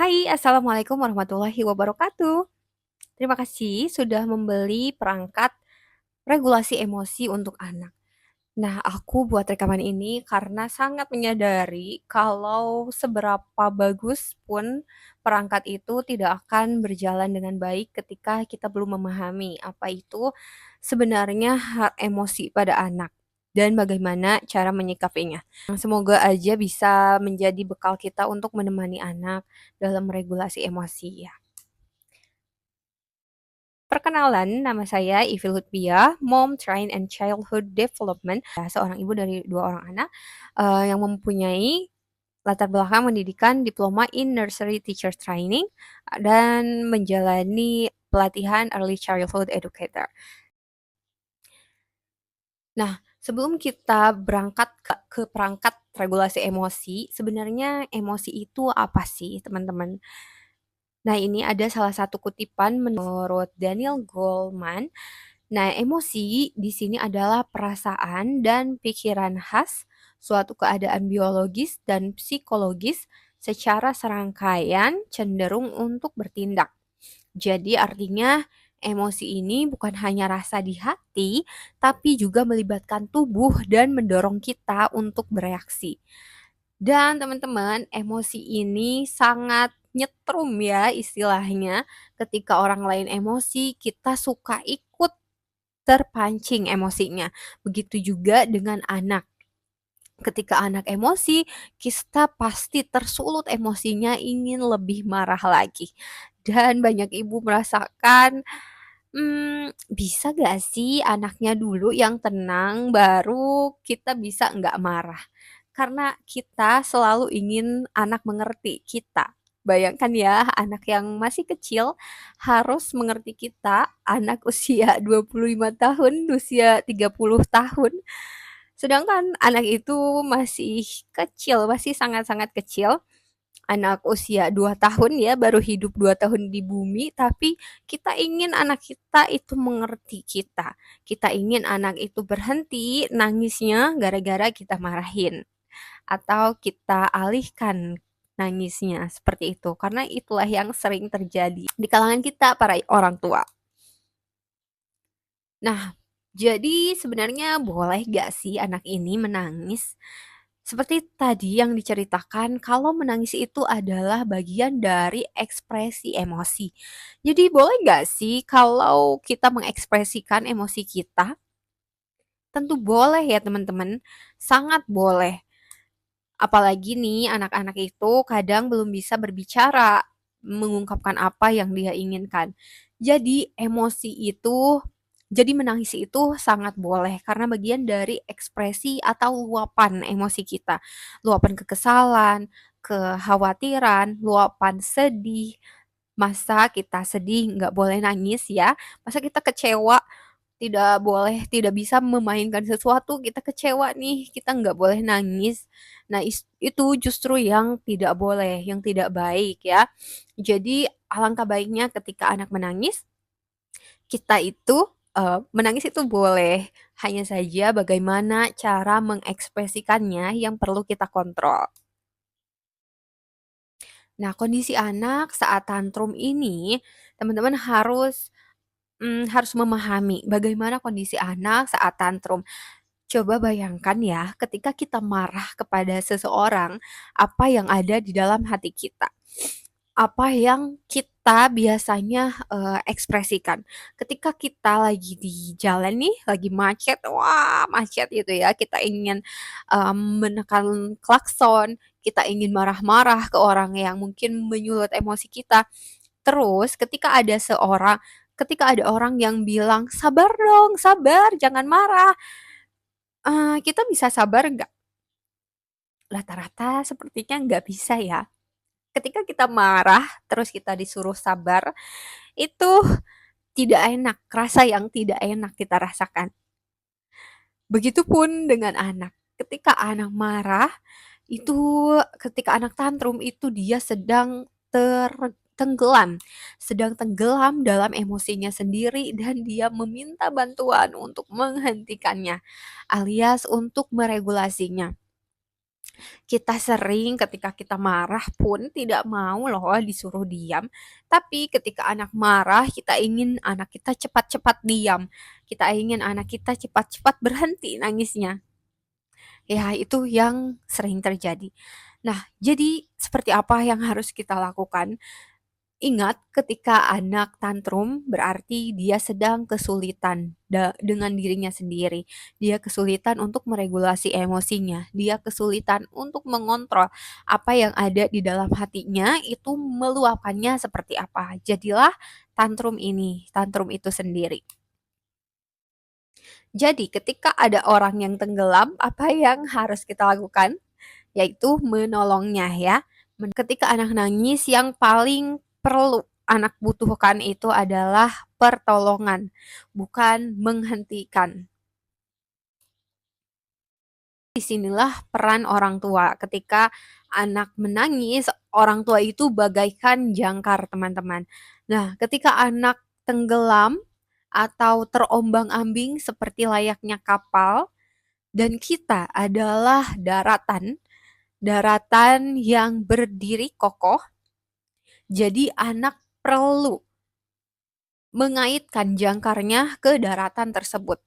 Hai, Assalamualaikum warahmatullahi wabarakatuh. Terima kasih sudah membeli perangkat regulasi emosi untuk anak. Nah, aku buat rekaman ini karena sangat menyadari kalau seberapa bagus pun perangkat itu tidak akan berjalan dengan baik ketika kita belum memahami apa itu sebenarnya hak emosi pada anak dan bagaimana cara menyikapinya. Semoga aja bisa menjadi bekal kita untuk menemani anak dalam regulasi emosi ya. Perkenalan, nama saya Ivi Lutbia, Mom, Train and Childhood Development, seorang ibu dari 2 orang anak, yang mempunyai latar belakang pendidikan diploma in Nursery Teacher Training, dan menjalani pelatihan Early Childhood Educator. Nah, sebelum kita berangkat ke perangkat regulasi emosi, sebenarnya emosi itu apa sih, teman-teman? Nah, ini ada salah satu kutipan menurut Daniel Goleman. Nah, emosi di sini adalah perasaan dan pikiran khas suatu keadaan biologis dan psikologis secara serangkaian cenderung untuk bertindak. Jadi artinya emosi ini bukan hanya rasa di hati, tapi juga melibatkan tubuh dan mendorong kita untuk bereaksi. Dan teman-teman, emosi ini sangat nyetrum ya istilahnya. Ketika orang lain emosi, kita suka ikut terpancing emosinya. Begitu juga dengan anak. Ketika anak emosi, kita pasti tersulut emosinya ingin lebih marah lagi. Dan banyak ibu merasakan, bisa gak sih anaknya dulu yang tenang, baru kita bisa nggak marah? Karena kita selalu ingin anak mengerti kita. Bayangkan ya, anak yang masih kecil harus mengerti kita, anak usia 25 tahun, usia 30 tahun. Sedangkan anak itu masih kecil, masih sangat-sangat kecil. Anak usia 2 tahun ya, baru hidup 2 tahun di bumi, tapi kita ingin anak kita itu mengerti kita. Kita ingin anak itu berhenti nangisnya gara-gara kita marahin. Atau kita alihkan nangisnya, seperti itu. Karena itulah yang sering terjadi di kalangan kita, para orang tua. Nah, jadi sebenarnya boleh gak sih anak ini menangis? Seperti tadi yang diceritakan, kalau menangis itu adalah bagian dari ekspresi emosi. Jadi boleh nggak sih kalau kita mengekspresikan emosi kita? Tentu boleh ya teman-teman, sangat boleh. Apalagi nih anak-anak itu kadang belum bisa berbicara, mengungkapkan apa yang dia inginkan. Jadi emosi itu jadi menangis itu sangat boleh karena bagian dari ekspresi atau luapan emosi kita. Luapan kekesalan, kekhawatiran, luapan sedih. Masa kita sedih nggak boleh nangis ya? Masa kita kecewa tidak boleh, tidak bisa memainkan sesuatu, kita kecewa nih, kita nggak boleh nangis. Nah, itu justru yang tidak boleh, yang tidak baik ya. Jadi alangkah baiknya ketika anak menangis, kita itu menangis itu boleh, hanya saja bagaimana cara mengekspresikannya yang perlu kita kontrol. Nah, kondisi anak saat tantrum ini, teman-teman harus memahami bagaimana kondisi anak saat tantrum. Coba bayangkan ya, ketika kita marah kepada seseorang, apa yang ada di dalam hati kita? Apa yang kita biasanya, ekspresikan. Ketika kita lagi di jalan nih, lagi macet, wah macet gitu ya, kita ingin, menekan klakson, kita ingin marah-marah ke orang yang mungkin menyulut emosi kita. Terus ketika ada orang yang bilang, "Sabar dong, sabar, jangan marah." Kita bisa sabar nggak? Rata-rata sepertinya nggak bisa ya. Ketika kita marah, terus kita disuruh sabar, itu tidak enak, rasa yang tidak enak kita rasakan. Begitupun dengan anak. Ketika anak marah, ketika anak tantrum itu dia sedang tenggelam dalam emosinya sendiri dan dia meminta bantuan untuk menghentikannya, alias untuk meregulasinya. Kita sering ketika kita marah pun tidak mau loh disuruh diam, tapi ketika anak marah, kita ingin anak kita cepat-cepat diam. Kita ingin anak kita cepat-cepat berhenti nangisnya. Ya, itu yang sering terjadi. Nah, jadi seperti apa yang harus kita lakukan? Ingat, ketika anak tantrum berarti dia sedang kesulitan dengan dirinya sendiri. Dia kesulitan untuk meregulasi emosinya. Dia kesulitan untuk mengontrol apa yang ada di dalam hatinya itu meluapkannya seperti apa. Jadilah tantrum itu sendiri. Jadi, ketika ada orang yang tenggelam, apa yang harus kita lakukan? Yaitu menolongnya ya. Ketika anak nangis, yang paling perlu anak butuhkan itu adalah pertolongan, bukan menghentikan. Disinilah peran orang tua. Ketika anak menangis, orang tua itu bagaikan jangkar, teman-teman. Nah, ketika anak tenggelam atau terombang-ambing seperti layaknya kapal, dan kita adalah daratan yang berdiri kokoh, jadi anak perlu mengaitkan jangkarnya ke daratan tersebut.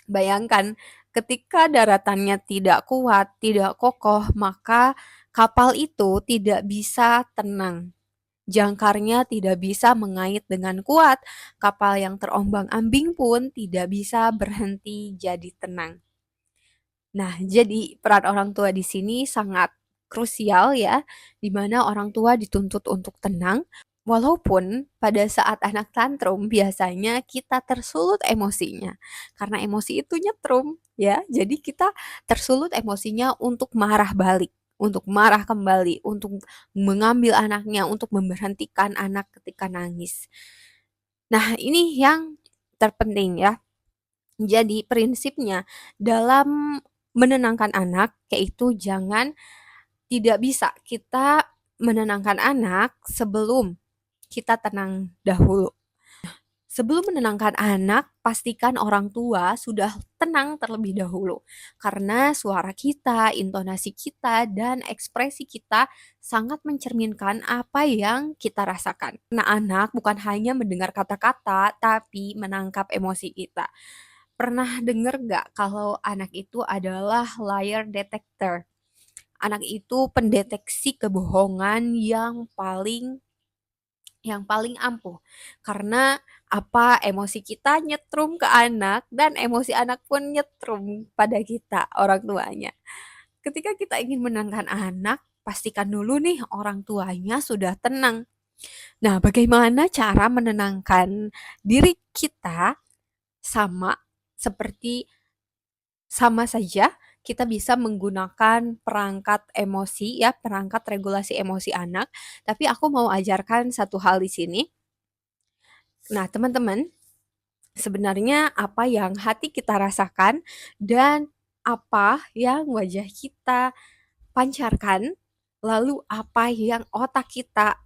Bayangkan, ketika daratannya tidak kuat, tidak kokoh, maka kapal itu tidak bisa tenang. Jangkarnya tidak bisa mengait dengan kuat, kapal yang terombang-ambing pun tidak bisa berhenti jadi tenang. Nah, jadi peran orang tua di sini sangat krusial ya, di mana orang tua dituntut untuk tenang, walaupun pada saat anak tantrum biasanya kita tersulut emosinya. Karena emosi itu nyetrum ya, jadi kita tersulut emosinya untuk marah balik, untuk marah kembali, untuk mengambil anaknya, untuk memberhentikan anak ketika nangis. Nah, ini yang terpenting ya. Jadi prinsipnya dalam menenangkan anak, yaitu tidak bisa kita menenangkan anak sebelum kita tenang dahulu. Sebelum menenangkan anak, pastikan orang tua sudah tenang terlebih dahulu. Karena suara kita, intonasi kita, dan ekspresi kita sangat mencerminkan apa yang kita rasakan. Nah, anak bukan hanya mendengar kata-kata, tapi menangkap emosi kita. Pernah dengar nggak kalau anak itu adalah liar detector? Anak itu pendeteksi kebohongan yang paling ampuh. Karena apa, emosi kita nyetrum ke anak dan emosi anak pun nyetrum pada kita, orang tuanya. Ketika kita ingin menenangkan anak, pastikan dulu nih orang tuanya sudah tenang. Nah, bagaimana cara menenangkan diri kita? Sama seperti sama saja kita bisa menggunakan perangkat emosi ya, perangkat regulasi emosi anak, tapi aku mau ajarkan satu hal di sini. Nah, teman-teman, sebenarnya apa yang hati kita rasakan dan apa yang wajah kita pancarkan, lalu apa yang otak kita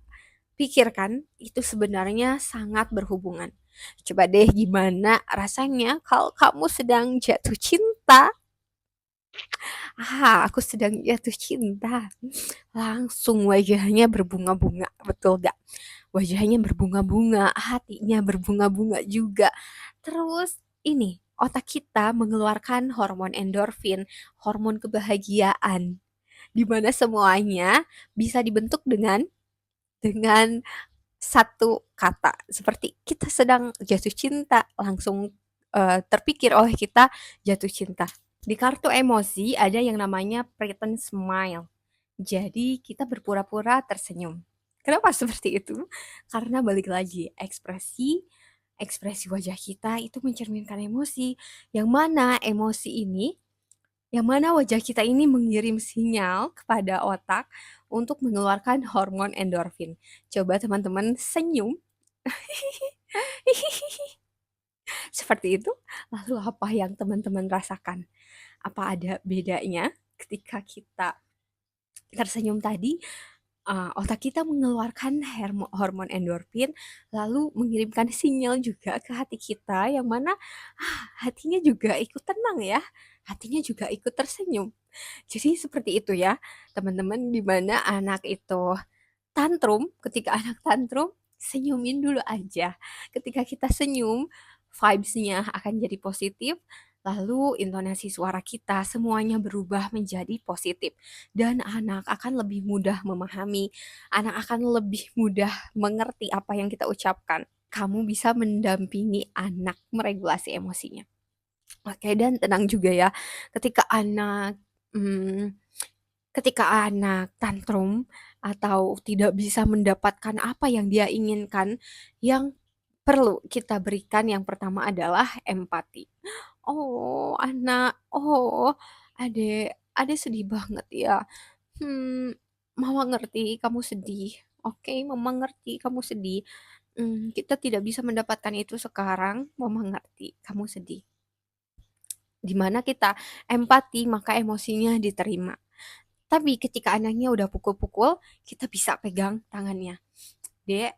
pikirkan, itu sebenarnya sangat berhubungan. Coba deh gimana rasanya kalau kamu sedang jatuh cinta. Aku sedang jatuh cinta. Langsung wajahnya berbunga-bunga, betul gak? Wajahnya berbunga-bunga, hatinya berbunga-bunga juga. Terus ini, otak kita mengeluarkan hormon endorfin, hormon kebahagiaan, di mana semuanya bisa dibentuk dengan satu kata. Seperti kita sedang jatuh cinta, langsung terpikir, oh kita jatuh cinta. Di kartu emosi ada yang namanya pretend smile. Jadi kita berpura-pura tersenyum. Kenapa seperti itu? Karena balik lagi, ekspresi wajah kita itu mencerminkan emosi. Yang mana wajah kita ini mengirim sinyal kepada otak untuk mengeluarkan hormon endorfin. Coba teman-teman senyum. Seperti itu. Lalu apa yang teman-teman rasakan? Apa ada bedanya ketika kita tersenyum tadi? Otak kita mengeluarkan hormon endorfin, lalu mengirimkan sinyal juga ke hati kita, yang mana hatinya juga ikut tenang ya. hatinya juga ikut tersenyum. Jadi seperti itu ya, teman-teman, di mana anak itu tantrum, ketika anak tantrum, senyumin dulu aja. Ketika kita senyum, vibes-nya akan jadi positif, lalu intonasi suara kita semuanya berubah menjadi positif. Dan anak akan lebih mudah memahami, anak akan lebih mudah mengerti apa yang kita ucapkan. Kamu bisa mendampingi anak meregulasi emosinya. Oke, dan tenang juga ya, ketika anak hmm, ketika anak tantrum atau tidak bisa mendapatkan apa yang dia inginkan, yang perlu kita berikan yang pertama adalah empati. "Oh, anak, oh, adek sedih banget ya. Hmm, mama ngerti kamu sedih. Oke, mama ngerti kamu sedih. Kita tidak bisa mendapatkan itu sekarang, mama ngerti kamu sedih." Di mana kita empati, maka emosinya diterima. Tapi ketika anaknya udah pukul-pukul, kita bisa pegang tangannya. Dek,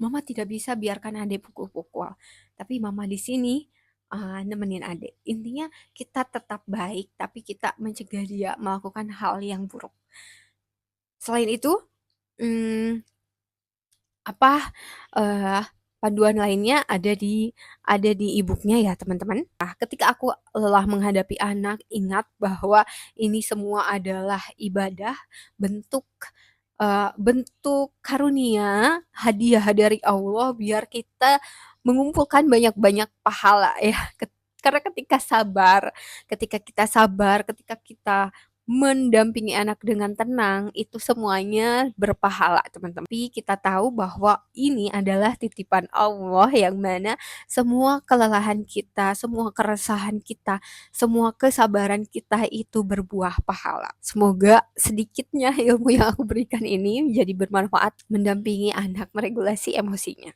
mama tidak bisa biarkan adek pukul-pukul. Tapi mama di sini nemenin adek. Intinya kita tetap baik, tapi kita mencegah dia melakukan hal yang buruk. Selain itu, hmm, apa eh, panduan lainnya ada di e-booknya ya teman-teman. Nah, ketika aku lelah menghadapi anak, ingat bahwa ini semua adalah ibadah, bentuk bentuk karunia, hadiah dari Allah biar kita mengumpulkan banyak-banyak pahala ya. Karena ketika kita sabar, ketika kita mendampingi anak dengan tenang, itu semuanya berpahala, teman-teman. Tapi kita tahu bahwa ini adalah titipan Allah yang mana semua kelelahan kita, semua keresahan kita, semua kesabaran kita itu berbuah pahala. Semoga sedikitnya ilmu yang aku berikan ini menjadi bermanfaat mendampingi anak meregulasi emosinya.